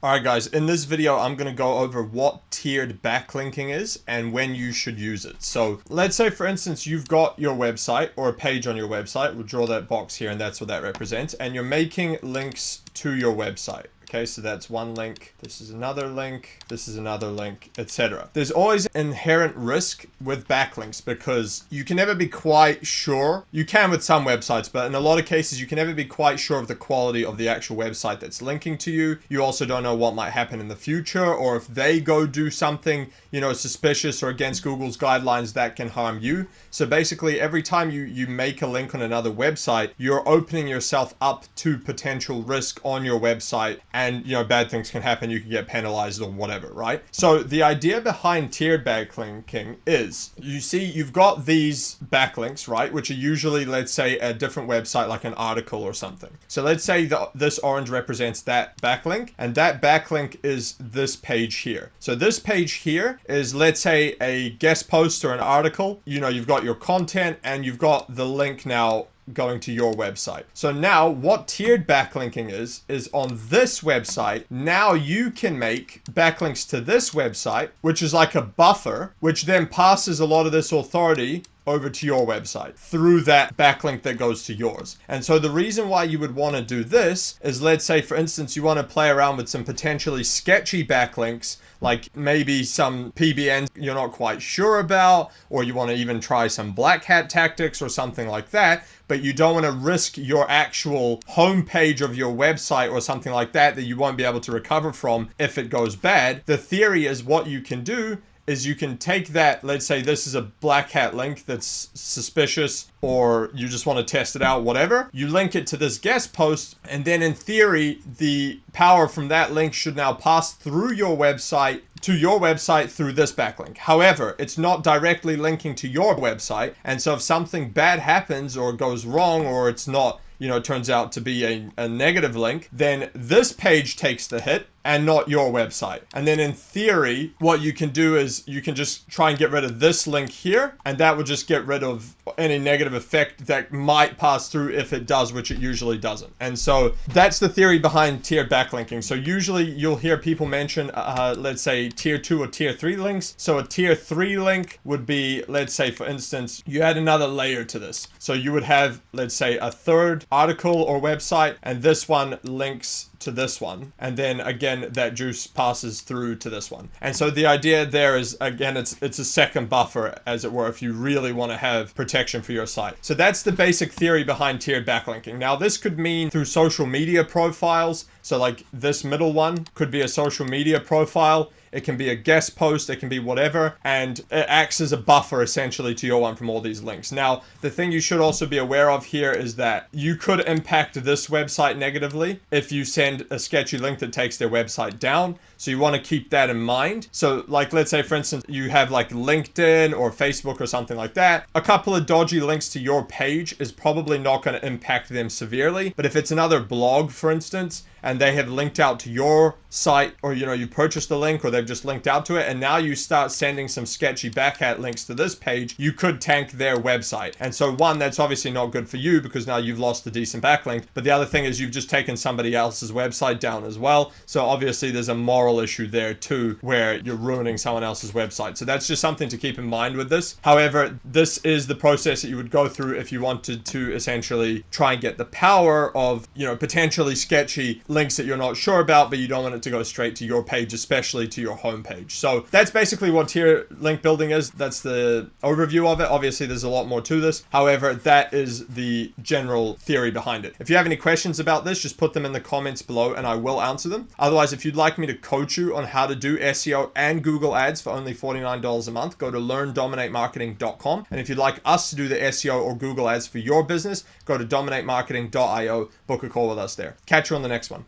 Alright guys, in this video I'm going to go over what tiered backlinking is and when you should use it. So let's say for instance you've got your website or a page on your website, we'll draw that box here and that's what that represents, and you're making links to your website. Okay, so that's one link, this is another link, etc. There's always inherent risk with backlinks because you can never be quite sure. You can with some websites, but in a lot of cases you can never be quite sure of the quality of the actual website that's linking to you. You also don't know what might happen in the future, or if they go do something, you know, suspicious or against Google's guidelines that can harm you. So basically every time you make a link on another website, you're opening yourself up to potential risk on your website, and you know, bad things can happen. You can get penalized or whatever, right? So the idea behind tiered backlinking is, you see you've got these backlinks, right, which are usually, let's say, a different website like an article or something. So let's say this orange represents that backlink, and that backlink is this page here. So this page here is, let's say, a guest post or an article. You know, you've got your content and you've got the link now going to your website. So now what tiered backlinking is on this website, now you can make backlinks to this website, which is like a buffer, which then passes a lot of this authority over to your website through that backlink that goes to yours. And so the reason why you would want to do this is, let's say for instance you want to play around with some potentially sketchy backlinks, like maybe some PBNs you're not quite sure about, or you want to even try some black hat tactics or something like that, but you don't want to risk your actual homepage of your website or something like that you won't be able to recover from if it goes bad. The theory is what you can do is you can take that, let's say this is a black hat link that's suspicious, or you just want to test it out, whatever. You link it to this guest post, and then in theory, the power from that link should now pass through your website to your website through this backlink. However, it's not directly linking to your website, and so if something bad happens or goes wrong, or it's not, you know, turns out to be a negative link, then this page takes the hit and not your website. And then in theory, what you can do is you can just try and get rid of this link here, and that would just get rid of any negative effect that might pass through if it does, which it usually doesn't. And so that's the theory behind tiered backlinking. So usually you'll hear people mention, let's say tier 2 or tier 3 links. So a tier 3 link would be, let's say for instance, you add another layer to this. So you would have, let's say, a third article or website, and this one links to this one, and then again that juice passes through to this one. And so the idea there is, again, it's a second buffer, as it were, if you really want to have protection for your site. So that's the basic theory behind tiered backlinking. Now this could mean through social media profiles. So like this middle one could be a social media profile. It can be a guest post, it can be whatever, and it acts as a buffer essentially to your one from all these links. Now, the thing you should also be aware of here is that you could impact this website negatively if you send a sketchy link that takes their website down. So you want to keep that in mind. So like, let's say for instance, you have like LinkedIn or Facebook or something like that. A couple of dodgy links to your page is probably not going to impact them severely. But if it's another blog, for instance, and they have linked out to your site, or you know, you purchased the link, or they've just linked out to it, and now you start sending some sketchy backhat links to this page, you could tank their website. And so one, that's obviously not good for you because now you've lost a decent backlink. But the other thing is you've just taken somebody else's website down as well. So obviously there's a moral issue there too, where you're ruining someone else's website. So that's just something to keep in mind with this. However, this is the process that you would go through if you wanted to essentially try and get the power of, you know, potentially sketchy links that you're not sure about, but you don't want it to go straight to your page, especially to your home page. So that's basically what tier link building is. That's the overview of it. Obviously there's a lot more to this. However, that is the general theory behind it. If you have any questions about this, just put them in the comments below and I will answer them. Otherwise, if you'd like me to coach you on how to do SEO and Google ads for only $49 a month, go to learndominatemarketing.com. And if you'd like us to do the SEO or Google ads for your business, go to dominatemarketing.io, book a call with us there. Catch you on the next one.